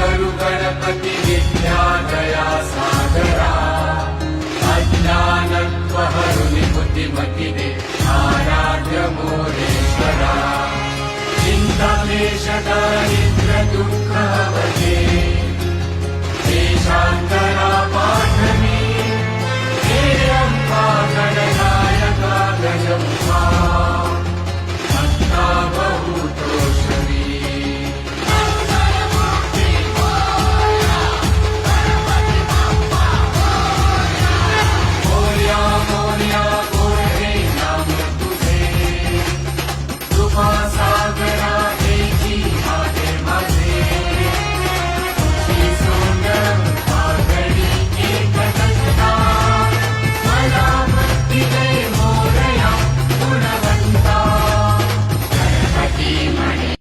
करू गणपती विद्यादया सागरा अज्ञानत्व हरुनि बुद्धिमति दे आराध्य मोरेश्वरा चिन्ताक्लेश दारिद्र्य दुःख हवते देशान्तरा पाठमी हे अम्बा गणपती